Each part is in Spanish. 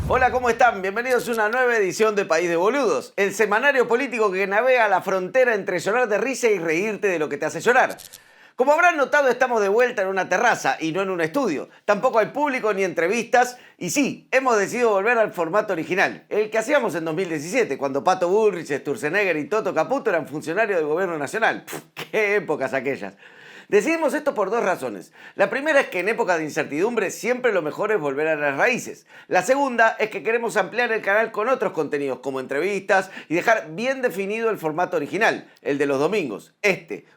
Hola, ¿cómo están? Bienvenidos a una nueva edición de País de Boludos, el semanario político que navega la frontera entre llorar de risa y reírte de lo que te hace llorar. Como habrán notado, estamos de vuelta en una terraza y no en un estudio. Tampoco hay público ni entrevistas. Y sí, hemos decidido volver al formato original, el que hacíamos en 2017, cuando Pato Bullrich, Sturzenegger y Toto Caputo eran funcionarios del gobierno nacional. ¡Qué épocas aquellas! Decidimos esto por dos razones. La primera es que en época de incertidumbre siempre lo mejor es volver a las raíces. La segunda es que queremos ampliar el canal con otros contenidos como entrevistas y dejar bien definido el formato original, el de los domingos.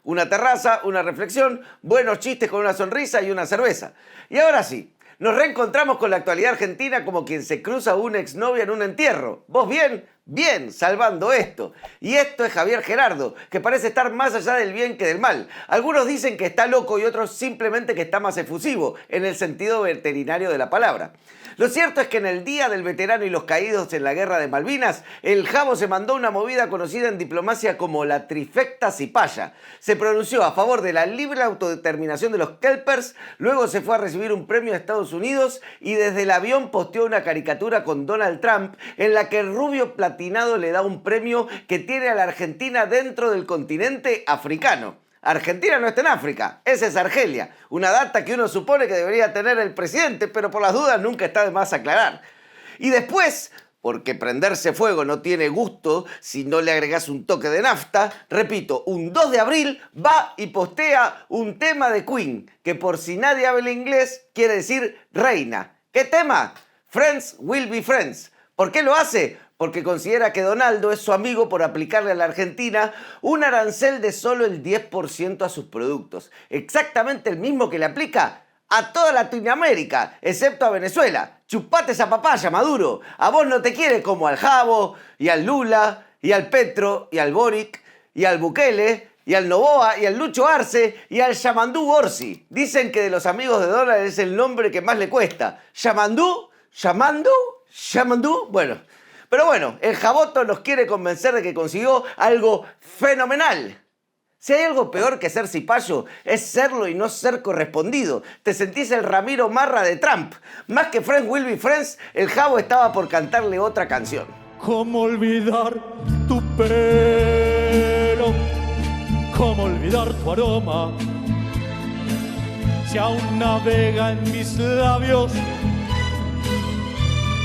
Una terraza, una reflexión, buenos chistes con una sonrisa y una cerveza. Y ahora sí, nos reencontramos con la actualidad argentina como quien se cruza a una exnovia en un entierro. ¿Vos bien? Bien, salvando esto. Y esto es Javier Gerardo, que parece estar más allá del bien que del mal. Algunos dicen que está loco y otros simplemente que está más efusivo, en el sentido veterinario de la palabra. Lo cierto es que en el Día del Veterano y los Caídos en la Guerra de Malvinas, el Jabo se mandó una movida conocida en diplomacia como la trifecta cipaya. Se pronunció a favor de la libre autodeterminación de los kelpers, luego se fue a recibir un premio a Estados Unidos y desde el avión posteó una caricatura con Donald Trump en la que el rubio platinado le da un premio que tiene a la Argentina dentro del continente africano. Argentina no está en África, esa es Argelia, una data que uno supone que debería tener el presidente, pero por las dudas nunca está de más aclarar. Y después, porque prenderse fuego no tiene gusto si no le agregás un toque de nafta, repito, un 2 de abril va y postea un tema de Queen, que por si nadie habla inglés quiere decir reina. ¿Qué tema? Friends will be friends. ¿Por qué lo hace? Porque considera que Donaldo es su amigo por aplicarle a la Argentina un arancel de solo el 10% a sus productos. Exactamente el mismo que le aplica a toda Latinoamérica, excepto a Venezuela. Chupate esa papaya, Maduro. A vos no te quiere como al Jabo, y al Lula, y al Petro, y al Boric, y al Bukele, y al Noboa, y al Lucho Arce, y al Yamandú Orsi. Dicen que de los amigos de Donald es el nombre que más le cuesta. ¿Yamandú? ¿Yamandú? ¿Yamandú? Pero bueno, el Jaboto nos quiere convencer de que consiguió algo fenomenal. Si hay algo peor que ser cipayo, es serlo y no ser correspondido. Te sentís el Ramiro Marra de Trump. Más que Friends Will Be Friends, el Jabo estaba por cantarle otra canción. ¿Cómo olvidar tu pelo? ¿Cómo olvidar tu aroma? Si aún navega en mis labios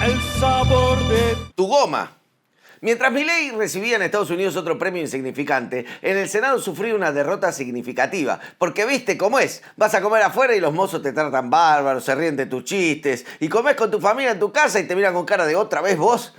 el sabor de tu goma. Mientras Milei recibía en Estados Unidos otro premio insignificante, en el Senado sufría una derrota significativa. Porque viste cómo es, vas a comer afuera y los mozos te tratan bárbaro, se ríen de tus chistes, y comés con tu familia en tu casa y te miran con cara de ¿otra vez vos?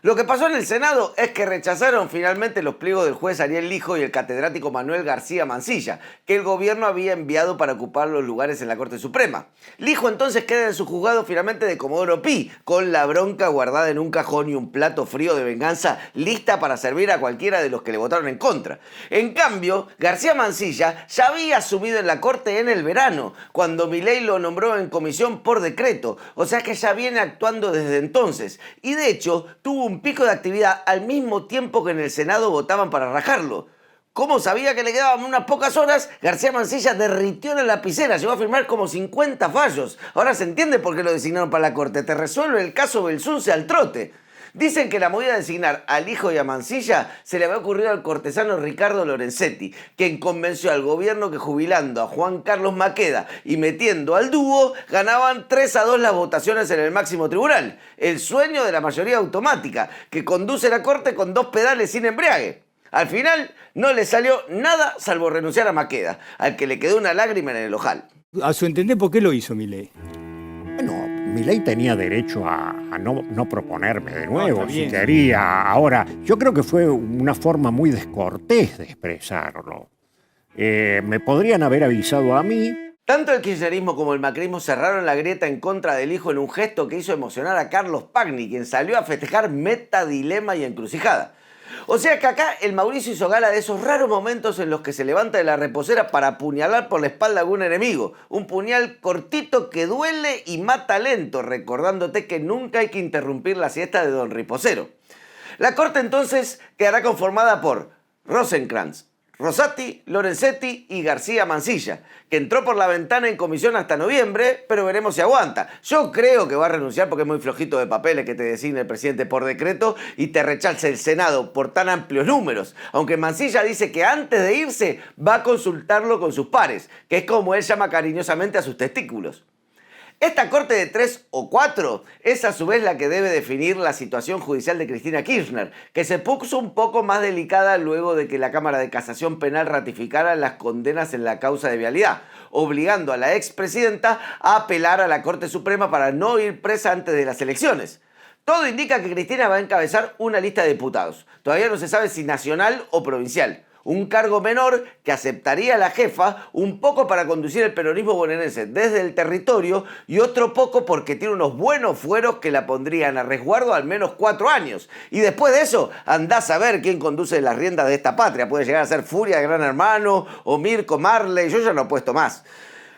Lo que pasó en el Senado es que rechazaron finalmente los pliegos del juez Ariel Lijo y el catedrático Manuel García Mansilla, que el gobierno había enviado para ocupar los lugares en la Corte Suprema. Lijo entonces queda en su juzgado finalmente de Comodoro Pi, con la bronca guardada en un cajón y un plato frío de venganza lista para servir a cualquiera de los que le votaron en contra. En cambio, García Mansilla ya había asumido en la Corte en el verano, cuando Milei lo nombró en comisión por decreto, o sea que ya viene actuando desde entonces, y de hecho tuvo un pico de actividad al mismo tiempo que en el Senado votaban para rajarlo. Como sabía que le quedaban unas pocas horas, García Mansilla derritió en la lapicera, llegó a firmar como 50 fallos. Ahora se entiende por qué lo designaron para la Corte, te resuelve el caso Belsunce al trote. Dicen que la movida de designar al Hijo y a Mansilla se le había ocurrido al cortesano Ricardo Lorenzetti, quien convenció al gobierno que jubilando a Juan Carlos Maqueda y metiendo al dúo, ganaban 3-2 las votaciones en el máximo tribunal. El sueño de la mayoría automática, que conduce la Corte con 2 pedales sin embriague. Al final no le salió nada salvo renunciar a Maqueda, al que le quedó una lágrima en el ojal. A su entender, ¿por qué lo hizo Milei? Bueno, Milei tenía derecho a no proponerme de nuevo, está si bien. quería. Ahora, yo creo que fue una forma muy descortés de expresarlo. Me podrían haber avisado a mí. Tanto el kirchnerismo como el macrismo cerraron la grieta en contra del Hijo en un gesto que hizo emocionar a Carlos Pagni, quien salió a festejar meta, dilema y encrucijada. O sea que acá el Mauricio hizo gala de esos raros momentos en los que se levanta de la reposera para apuñalar por la espalda a algún enemigo. Un puñal cortito que duele y mata lento, recordándote que nunca hay que interrumpir la siesta de Don Riposero. La corte entonces quedará conformada por Rosenkrantz, Rosati, Lorenzetti y García Mansilla, que entró por la ventana en comisión hasta noviembre, pero veremos si aguanta. Yo creo que va a renunciar porque es muy flojito de papeles que te designe el presidente por decreto y te rechaza el Senado por tan amplios números. Aunque Mansilla dice que antes de irse va a consultarlo con sus pares, que es como él llama cariñosamente a sus testículos. Esta corte de 3 o 4 es a su vez la que debe definir la situación judicial de Cristina Kirchner, que se puso un poco más delicada luego de que la Cámara de Casación Penal ratificara las condenas en la causa de vialidad, obligando a la expresidenta a apelar a la Corte Suprema para no ir presa antes de las elecciones. Todo indica que Cristina va a encabezar una lista de diputados. Todavía no se sabe si nacional o provincial. Un cargo menor que aceptaría la jefa, un poco para conducir el peronismo bonaerense desde el territorio y otro poco porque tiene unos buenos fueros que la pondrían a resguardo al menos 4 años. Y después de eso, andás a ver quién conduce las riendas de esta patria. Puede llegar a ser Furia de Gran Hermano o Mirko Marley, yo ya no apuesto más.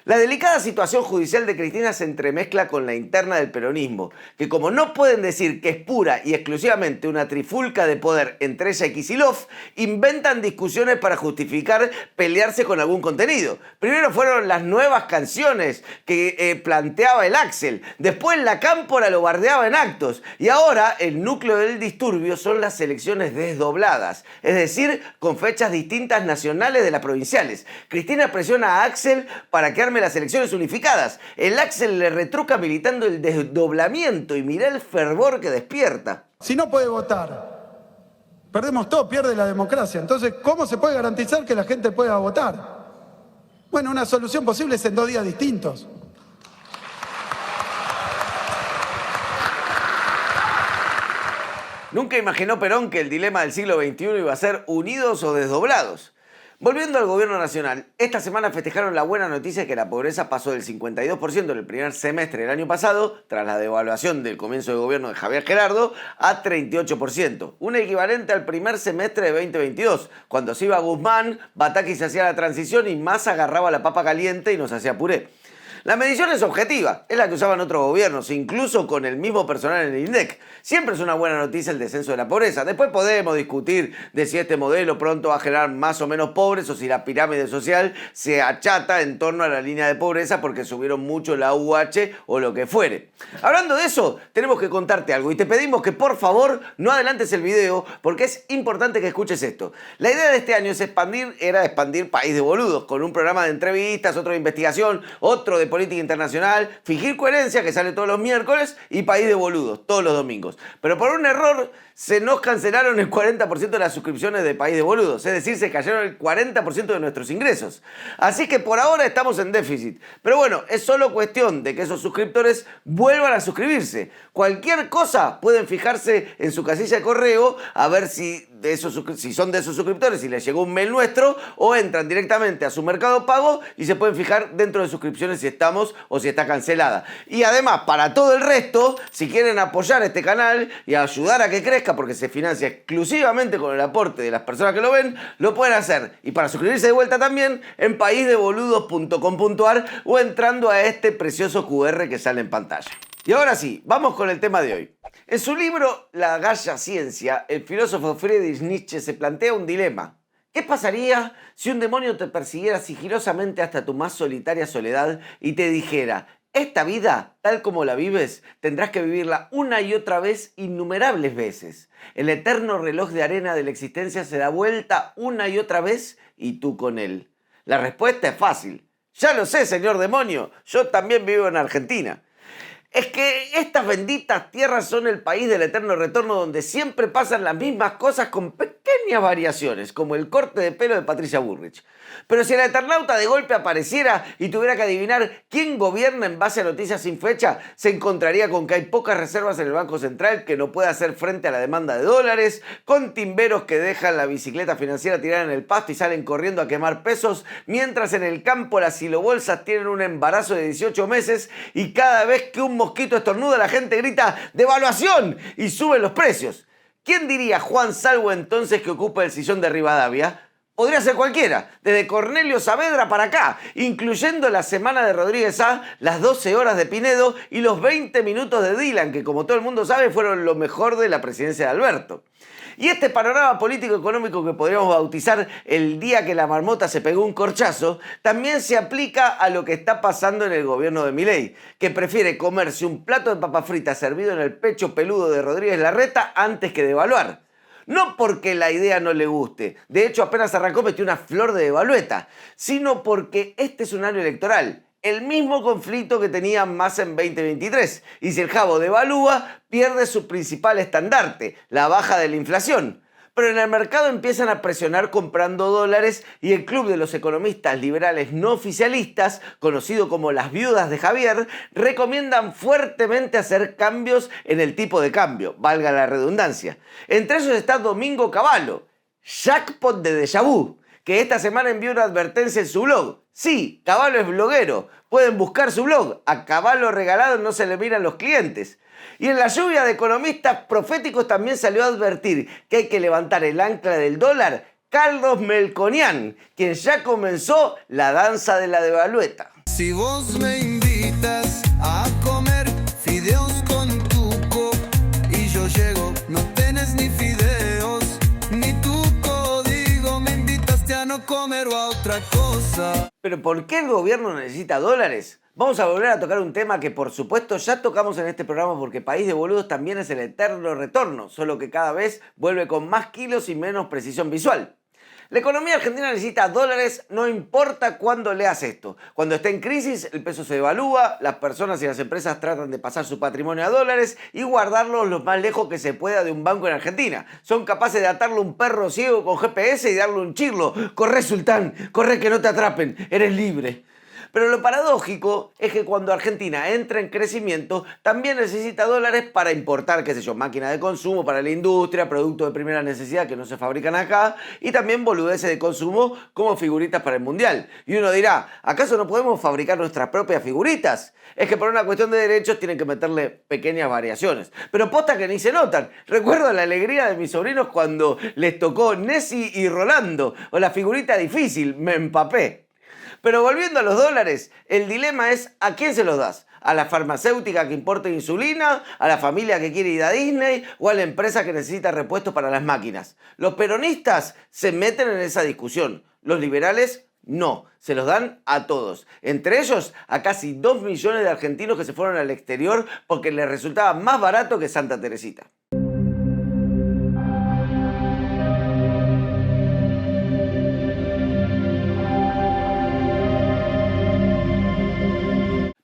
La delicada situación judicial de Cristina se entremezcla con la interna del peronismo, que como no pueden decir que es pura y exclusivamente una trifulca de poder entre ella y Kicillof, inventan discusiones para justificar pelearse con algún contenido. Primero fueron las nuevas canciones que planteaba el Axel, después la Cámpora lo bardeaba en actos, y ahora el núcleo del disturbio son las elecciones desdobladas, es decir, con fechas distintas nacionales de las provinciales. Cristina presiona a Axel para que las elecciones unificadas. El Axel le retruca militando el desdoblamiento y mirá el fervor que despierta. Si no puede votar, perdemos todo, pierde la democracia. Entonces, ¿cómo se puede garantizar que la gente pueda votar? Bueno, una solución posible es en 2 días distintos. Nunca imaginó Perón que el dilema del siglo XXI iba a ser unidos o desdoblados. Volviendo al gobierno nacional, esta semana festejaron la buena noticia que la pobreza pasó del 52% en el primer semestre del año pasado, tras la devaluación del comienzo de gobierno de Javier Gerardo, a 38%, un equivalente al primer semestre de 2022, cuando se iba Guzmán, Bataki se hacía la transición y Massa agarraba la papa caliente y nos hacía puré. La medición es objetiva, es la que usaban otros gobiernos, incluso con el mismo personal en el INDEC. Siempre es una buena noticia el descenso de la pobreza. Después podemos discutir de si este modelo pronto va a generar más o menos pobres o si la pirámide social se achata en torno a la línea de pobreza porque subieron mucho la UH o lo que fuere. Hablando de eso, tenemos que contarte algo y te pedimos que por favor no adelantes el video porque es importante que escuches esto. La idea de este año era expandir País de Boludos con un programa de entrevistas, otro de investigación, otro de política internacional, Fingir Coherencia, que sale todos los miércoles, y País de Boludos, todos los domingos. Pero por un error se nos cancelaron el 40% de las suscripciones de País de Boludos, es decir, se cayeron el 40% de nuestros ingresos. Así que por ahora estamos en déficit. Pero bueno, es solo cuestión de que esos suscriptores vuelvan a suscribirse. Cualquier cosa pueden fijarse en su casilla de correo a ver si son de esos suscriptores, si les llegó un mail nuestro, o entran directamente a su Mercado Pago y se pueden fijar dentro de suscripciones si estamos o si está cancelada. Y además, para todo el resto, si quieren apoyar este canal y ayudar a que crezca, porque se financia exclusivamente con el aporte de las personas que lo ven, lo pueden hacer. Y para suscribirse de vuelta también en paisdeboludos.com.ar o entrando a este precioso QR que sale en pantalla. Y ahora sí, vamos con el tema de hoy. En su libro La Galla Ciencia, el filósofo Friedrich Nietzsche se plantea un dilema. ¿Qué pasaría si un demonio te persiguiera sigilosamente hasta tu más solitaria soledad y te dijera: esta vida, tal como la vives, tendrás que vivirla una y otra vez innumerables veces? El eterno reloj de arena de la existencia se da vuelta una y otra vez y tú con él. La respuesta es fácil. Ya lo sé, señor demonio, yo también vivo en Argentina. Es que estas benditas tierras son el país del eterno retorno donde siempre pasan las mismas cosas con pequeñas variaciones, como el corte de pelo de Patricia Bullrich. Pero si el Eternauta de golpe apareciera y tuviera que adivinar quién gobierna en base a noticias sin fecha, se encontraría con que hay pocas reservas en el Banco Central que no puede hacer frente a la demanda de dólares, con timberos que dejan la bicicleta financiera tirada en el pasto y salen corriendo a quemar pesos, mientras en el campo las silobolsas tienen un embarazo de 18 meses y cada vez que un mosquito estornuda la gente grita ¡devaluación! Y suben los precios. ¿Quién diría Juan Salvo entonces que ocupa el sillón de Rivadavia? Podría ser cualquiera, desde Cornelio Saavedra para acá, incluyendo la semana de Rodríguez A, las 12 horas de Pinedo y los 20 minutos de Dylan, que como todo el mundo sabe fueron lo mejor de la presidencia de Alberto. Y este panorama político-económico que podríamos bautizar el día que la marmota se pegó un corchazo, también se aplica a lo que está pasando en el gobierno de Milei, que prefiere comerse un plato de papas fritas servido en el pecho peludo de Rodríguez Larreta antes que devaluar. No porque la idea no le guste, de hecho apenas arrancó metió una flor de devalueta, sino porque este es un año electoral. El mismo conflicto que tenía Massa en 2023. Y si el Jabo devalúa, pierde su principal estandarte, la baja de la inflación. Pero en el mercado empiezan a presionar comprando dólares y el club de los economistas liberales no oficialistas, conocido como las viudas de Javier, recomiendan fuertemente hacer cambios en el tipo de cambio, valga la redundancia. Entre ellos está Domingo Cavallo, jackpot de déjà vu, que esta semana envió una advertencia en su blog. Sí, Cavallo es bloguero. Pueden buscar su blog. A Cavallo regalado no se le miran los clientes. Y en la lluvia de economistas proféticos también salió a advertir que hay que levantar el ancla del dólar Carlos Melconian, quien ya comenzó la danza de la devalueta. Si vos me invitas a comer fideos con tuco y yo llego, no tenés ni fideos ni tuco, digo, me invitaste a no comer o a otra cosa. ¿Pero por qué el gobierno necesita dólares? Vamos a volver a tocar un tema que por supuesto ya tocamos en este programa porque País de Boludos también es el eterno retorno, solo que cada vez vuelve con más kilos y menos precisión visual. La economía argentina necesita dólares, no importa cuándo leas esto. Cuando está en crisis, el peso se devalúa, las personas y las empresas tratan de pasar su patrimonio a dólares y guardarlos lo más lejos que se pueda de un banco en Argentina. Son capaces de atarle un perro ciego con GPS y darle un chirlo. ¡Corre, sultán! ¡Corre que no te atrapen! ¡Eres libre! Pero lo paradójico es que cuando Argentina entra en crecimiento, también necesita dólares para importar, qué sé yo, máquinas de consumo para la industria, productos de primera necesidad que no se fabrican acá, y también boludeces de consumo como figuritas para el Mundial. Y uno dirá, ¿acaso no podemos fabricar nuestras propias figuritas? Es que por una cuestión de derechos tienen que meterle pequeñas variaciones. Pero posta que ni se notan. Recuerdo la alegría de mis sobrinos cuando les tocó Nessie y Rolando, o la figurita difícil, me empapé. Pero volviendo a los dólares, el dilema es ¿a quién se los das? ¿A la farmacéutica que importa insulina? ¿A la familia que quiere ir a Disney? ¿O a la empresa que necesita repuestos para las máquinas? Los peronistas se meten en esa discusión. Los liberales no, se los dan a todos. Entre ellos a casi 2 millones de argentinos que se fueron al exterior porque les resultaba más barato que Santa Teresita.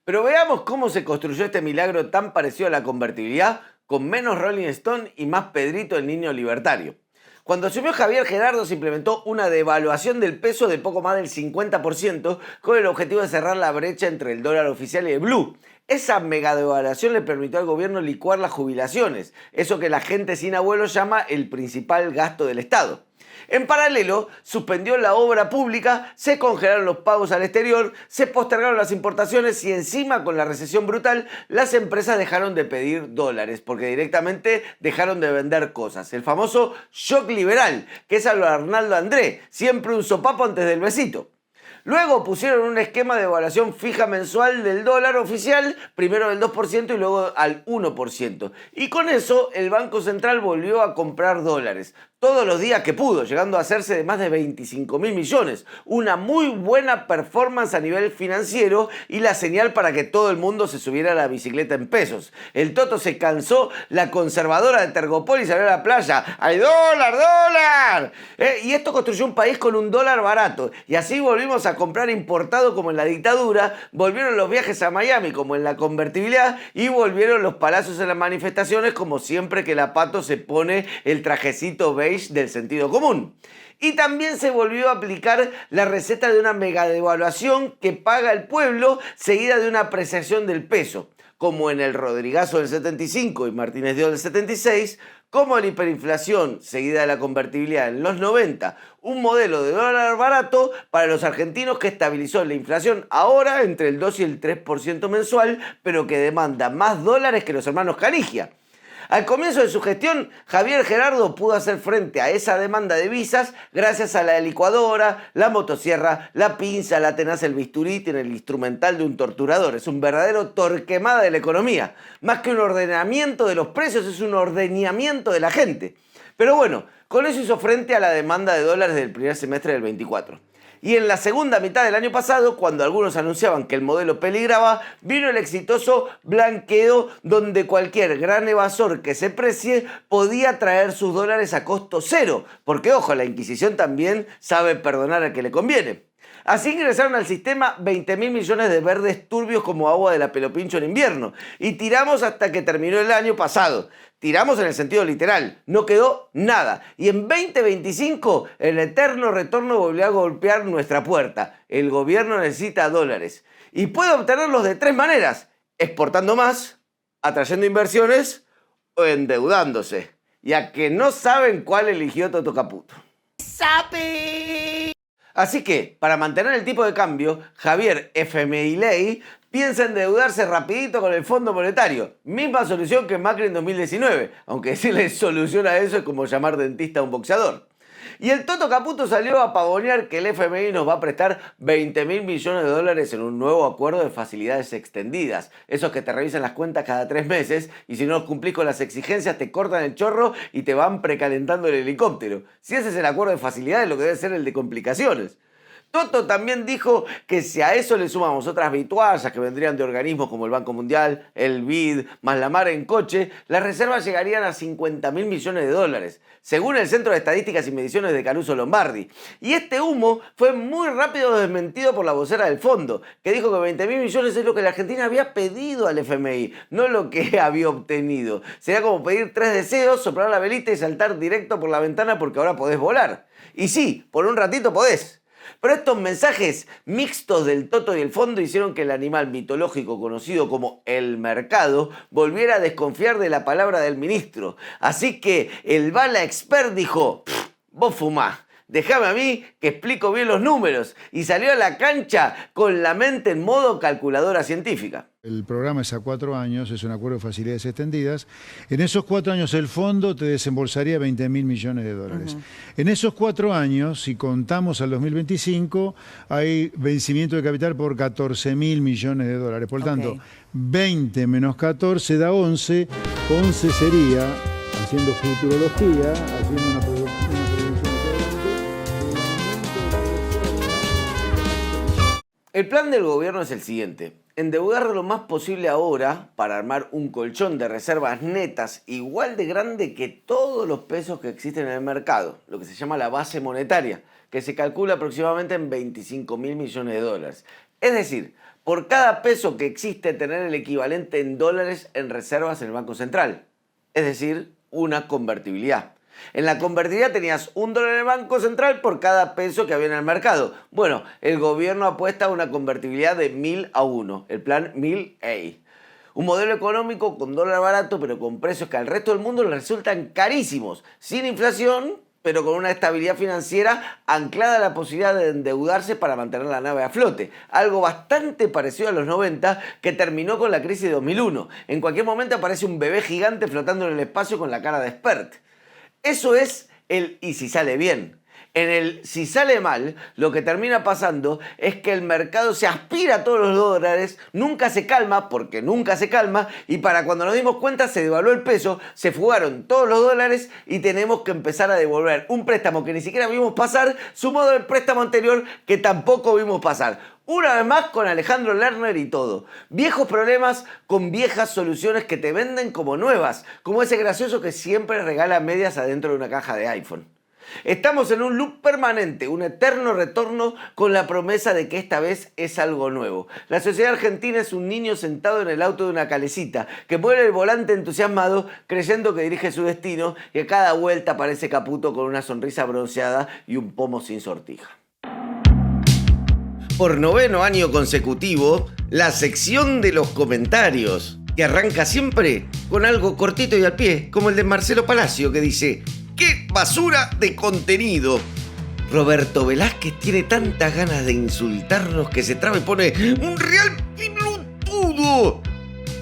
Pero veamos cómo se construyó este milagro tan parecido a la convertibilidad, con menos Rolling Stone y más Pedrito el niño libertario. Cuando asumió Javier Gerardo se implementó una devaluación del peso de poco más del 50% con el objetivo de cerrar la brecha entre el dólar oficial y el blue. Esa mega devaluación le permitió al gobierno licuar las jubilaciones, eso que la gente sin abuelo llama el principal gasto del Estado. En paralelo, suspendió la obra pública, se congelaron los pagos al exterior, se postergaron las importaciones y encima con la recesión brutal, las empresas dejaron de pedir dólares porque directamente dejaron de vender cosas. El famoso shock liberal, que es a lo Arnaldo André, siempre un sopapo antes del besito. Luego pusieron un esquema de evaluación fija mensual del dólar oficial, primero del 2% y luego al 1%. Y con eso el Banco Central volvió a comprar dólares todos los días que pudo, llegando a hacerse de más de 25.000 millones. Una muy buena performance a nivel financiero y la señal para que todo el mundo se subiera a la bicicleta en pesos. El Toto se cansó, la conservadora de Tergopol salió a la playa. ¡Ay, dólar, dólar! Y esto construyó un país con un dólar barato. Y así volvimos a comprar importado como en la dictadura, volvieron los viajes a Miami como en la convertibilidad y volvieron los palazos en las manifestaciones como siempre que la Pato se pone el trajecito beige del sentido común. Y también se volvió a aplicar la receta de una mega devaluación que paga el pueblo seguida de una apreciación del peso, como en el Rodrigazo del 75 y Martínez de Oz del 76, como la hiperinflación seguida de la convertibilidad en los 90, un modelo de dólar barato para los argentinos que estabilizó la inflación ahora entre el 2 y el 3% mensual, pero que demanda más dólares que los hermanos Canigia. Al comienzo de su gestión, Javier Gerardo pudo hacer frente a esa demanda de visas gracias a la licuadora, la motosierra, la pinza, la tenaza, el bisturí, tiene el instrumental de un torturador. Es un verdadero torquemada de la economía. Más que un ordenamiento de los precios, es un ordeñamiento de la gente. Pero bueno, con eso hizo frente a la demanda de dólares del primer semestre del 24. Y en la segunda mitad del año pasado, cuando algunos anunciaban que el modelo peligraba, vino el exitoso blanqueo, donde cualquier gran evasor que se precie podía traer sus dólares a costo cero, porque ojo, la Inquisición también sabe perdonar al que le conviene. Así ingresaron al sistema 20.000 millones de verdes turbios como agua de la Pelopincho en invierno. Y tiramos hasta que terminó el año pasado. Tiramos en el sentido literal, no quedó nada. Y en 2025 el eterno retorno volvió a golpear nuestra puerta. El gobierno necesita dólares. Y puede obtenerlos de 3 maneras: exportando más, atrayendo inversiones o endeudándose. Ya que no saben cuál eligió Toto Caputo. ¡Sapi! Así que, para mantener el tipo de cambio, Javier FMI Ley piensa endeudarse rapidito con el Fondo Monetario. Misma solución que Macri en 2019, aunque decirle solución a eso es como llamar dentista a un boxeador. Y el Toto Caputo salió a pavonear que el FMI nos va a prestar 20.000 millones de dólares en un nuevo acuerdo de facilidades extendidas. Esos que te revisan las cuentas cada 3 meses y si no los cumplís con las exigencias te cortan el chorro y te van precalentando el helicóptero. Si ese es el acuerdo de facilidades, lo que debe ser el de complicaciones. Toto también dijo que si a eso le sumamos otras vituallas que vendrían de organismos como el Banco Mundial, el BID, más la mar en coche, las reservas llegarían a 50.000 millones de dólares, según el Centro de Estadísticas y Mediciones de Caruso Lombardi. Y este humo fue muy rápido desmentido por la vocera del fondo, que dijo que 20.000 millones es lo que la Argentina había pedido al FMI, no lo que había obtenido. Sería como pedir 3 deseos, soplar la velita y saltar directo por la ventana porque ahora podés volar. Y sí, por un ratito podés. Pero estos mensajes mixtos del Toto y el fondo hicieron que el animal mitológico conocido como el mercado volviera a desconfiar de la palabra del ministro. Así que el bala expert dijo: vos fumá, déjame a mí que explico bien los números. Y salió a la cancha con la mente en modo calculadora científica. El programa es a 4 años, es un acuerdo de facilidades extendidas. En esos 4 años el fondo te desembolsaría 20.000 millones de dólares. En esos 4 años, si contamos al 2025, hay vencimiento de capital por 14.000 millones de dólares. Por tanto, 20 menos 14 da 11. 11 sería, haciendo futurología, haciendo una predicción. El plan del gobierno es el siguiente: endeudar lo más posible ahora para armar un colchón de reservas netas igual de grande que todos los pesos que existen en el mercado, lo que se llama la base monetaria, que se calcula aproximadamente en 25.000 millones de dólares. Es decir, por cada peso que existe, tener el equivalente en dólares en reservas en el Banco Central. Es decir, una convertibilidad. En la convertibilidad tenías $1 en el Banco Central por cada peso que había en el mercado. Bueno, el gobierno apuesta a una convertibilidad de 1000 a 1, el plan 1000A. Un modelo económico con dólar barato, pero con precios que al resto del mundo le resultan carísimos, sin inflación, pero con una estabilidad financiera anclada a la posibilidad de endeudarse para mantener la nave a flote. Algo bastante parecido a los 90 que terminó con la crisis de 2001. En cualquier momento aparece un bebé gigante flotando en el espacio con la cara de expert. Eso es el y si sale bien. En el si sale mal, lo que termina pasando es que el mercado se aspira a todos los dólares, nunca se calma, porque nunca se calma, y para cuando nos dimos cuenta se devaluó el peso, se fugaron todos los dólares y tenemos que empezar a devolver un préstamo que ni siquiera vimos pasar, sumado al préstamo anterior que tampoco vimos pasar. Una vez más con Alejandro Lerner y todo. Viejos problemas con viejas soluciones que te venden como nuevas, como ese gracioso que siempre regala medias adentro de una caja de iPhone. Estamos en un loop permanente, un eterno retorno con la promesa de que esta vez es algo nuevo. La sociedad argentina es un niño sentado en el auto de una calecita que mueve el volante entusiasmado creyendo que dirige su destino y a cada vuelta aparece Caputo con una sonrisa bronceada y un pomo sin sortija. Por 9º año consecutivo, la sección de los comentarios, que arranca siempre con algo cortito y al pie, como el de Marcelo Palacio, que dice: ¡qué basura de contenido! Roberto Velázquez tiene tantas ganas de insultarnos que se traba y pone: ¡un real pilutudo!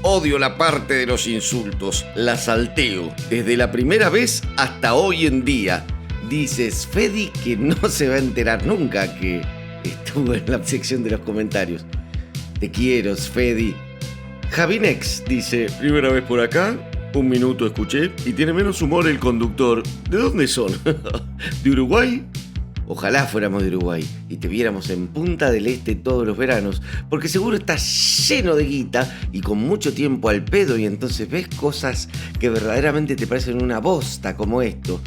Odio la parte de los insultos, la salteo, desde la primera vez hasta hoy en día. Dices Fedi que no se va a enterar nunca que estuvo en la sección de los comentarios. Te quiero, Fedi. Javinex dice, primera vez por acá, 1 minuto escuché y tiene menos humor el conductor. ¿De dónde son? ¿De Uruguay? Ojalá fuéramos de Uruguay y te viéramos en Punta del Este todos los veranos, porque seguro estás lleno de guita y con mucho tiempo al pedo y entonces ves cosas que verdaderamente te parecen una bosta como esto.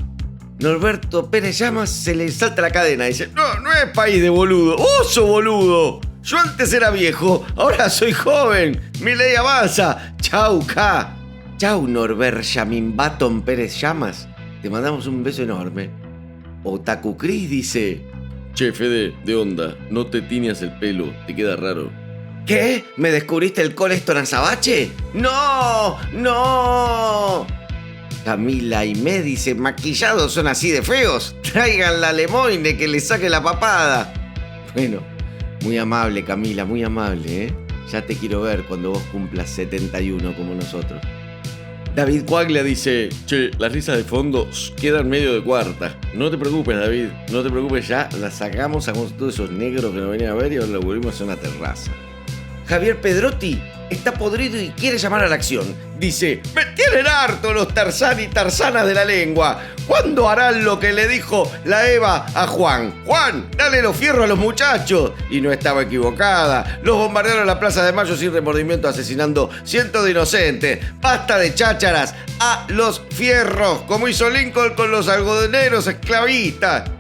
Norberto Pérez Llamas se le salta la cadena y dice, no es país de boludo, ¡oso boludo! Yo antes era viejo, ahora soy joven, mi ley avanza. Chau, K. Chau, Norbert Yamin Baton Pérez Llamas. Te mandamos un beso enorme. Otaku Cris dice, che, Fede, ¿de onda? No te tiñas el pelo, te queda raro. ¿Qué? ¿Me descubriste el Coleston Azabache? ¡No! ¡No! Camila Aimé dice, maquillados son así de feos. Traigan la Lemoine que le saque la papada. Bueno, muy amable, Camila, muy amable, ¿eh? Ya te quiero ver cuando vos cumplas 71 como nosotros. David Coaglia dice, che, las risas de fondo quedan medio de cuarta. No te preocupes, David, no te preocupes, ya las sacamos todos esos negros que nos venían a ver y ahora lo volvimos a una terraza. Javier Pedrotti está podrido y quiere llamar a la acción. Dice, me tienen harto los Tarzán y Tarzanas de la lengua. ¿Cuándo harán lo que le dijo la Eva a Juan? Juan, dale los fierros a los muchachos. Y no estaba equivocada. Los bombardearon la Plaza de Mayo sin remordimiento, asesinando cientos de inocentes. Basta de chácharas, a los fierros, como hizo Lincoln con los algodoneros esclavistas.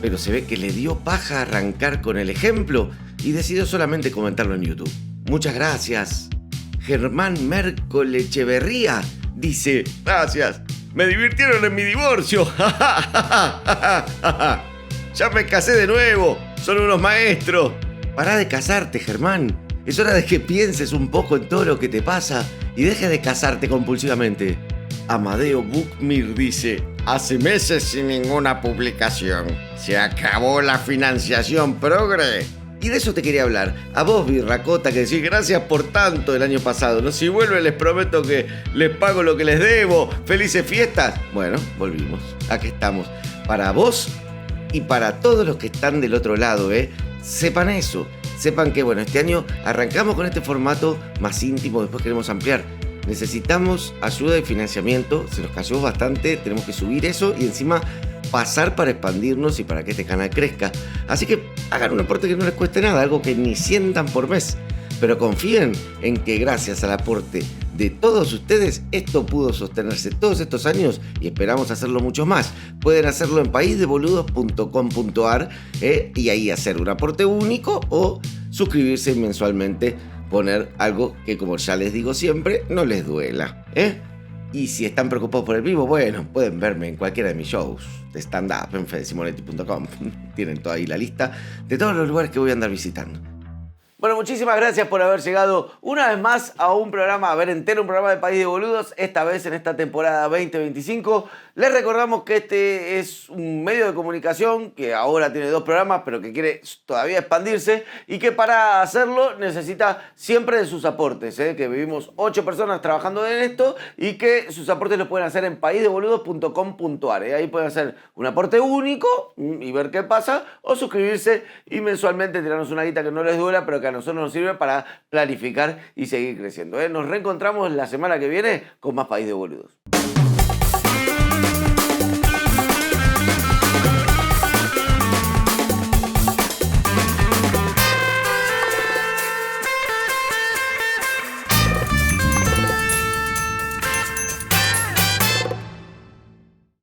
Pero se ve que le dio paja arrancar con el ejemplo y decidió solamente comentarlo en YouTube. Muchas gracias. Germán Mércol Echeverría dice, gracias, me divirtieron en mi divorcio. Ya me casé de nuevo, son unos maestros. Pará de casarte, Germán. Es hora de que pienses un poco en todo lo que te pasa y dejes de casarte compulsivamente. Amadeo Buchmir dice, hace meses sin ninguna publicación. Se acabó la financiación progre. Y de eso te quería hablar. A vos, Birracota, que decís gracias por tanto el año pasado. No, si vuelve les prometo que les pago lo que les debo. ¡Felices fiestas! Bueno, volvimos. Aquí estamos. Para vos y para todos los que están del otro lado, ¿eh? Sepan eso. Sepan que, bueno, este año arrancamos con este formato más íntimo. Después queremos ampliar. Necesitamos ayuda y financiamiento. Se nos cayó bastante. Tenemos que subir eso y encima pasar para expandirnos y para que este canal crezca. Así que hagan un aporte que no les cueste nada, algo que ni sientan por mes. Pero confíen en que gracias al aporte de todos ustedes, esto pudo sostenerse todos estos años y esperamos hacerlo mucho más. Pueden hacerlo en paisdeboludos.com.ar y ahí hacer un aporte único o suscribirse mensualmente, poner algo que, como ya les digo siempre, no les duela. Y si están preocupados por el vivo, bueno, pueden verme en cualquiera de mis shows de stand-up en fedesimonetti.com. Tienen toda ahí la lista de todos los lugares que voy a andar visitando. Bueno, muchísimas gracias por haber llegado una vez más a un programa, a ver entero un programa de País de Boludos, esta vez en esta temporada 2025. Les recordamos que este es un medio de comunicación que ahora tiene 2 programas, pero que quiere todavía expandirse y que para hacerlo necesita siempre de sus aportes, que vivimos 8 personas trabajando en esto y que sus aportes los pueden hacer en paisdeboludos.com.ar. Ahí pueden hacer un aporte único y ver qué pasa, o suscribirse y mensualmente tirarnos una guita que no les duela, pero que a nosotros nos sirve para planificar y seguir creciendo. Nos reencontramos la semana que viene con más País de Boludos.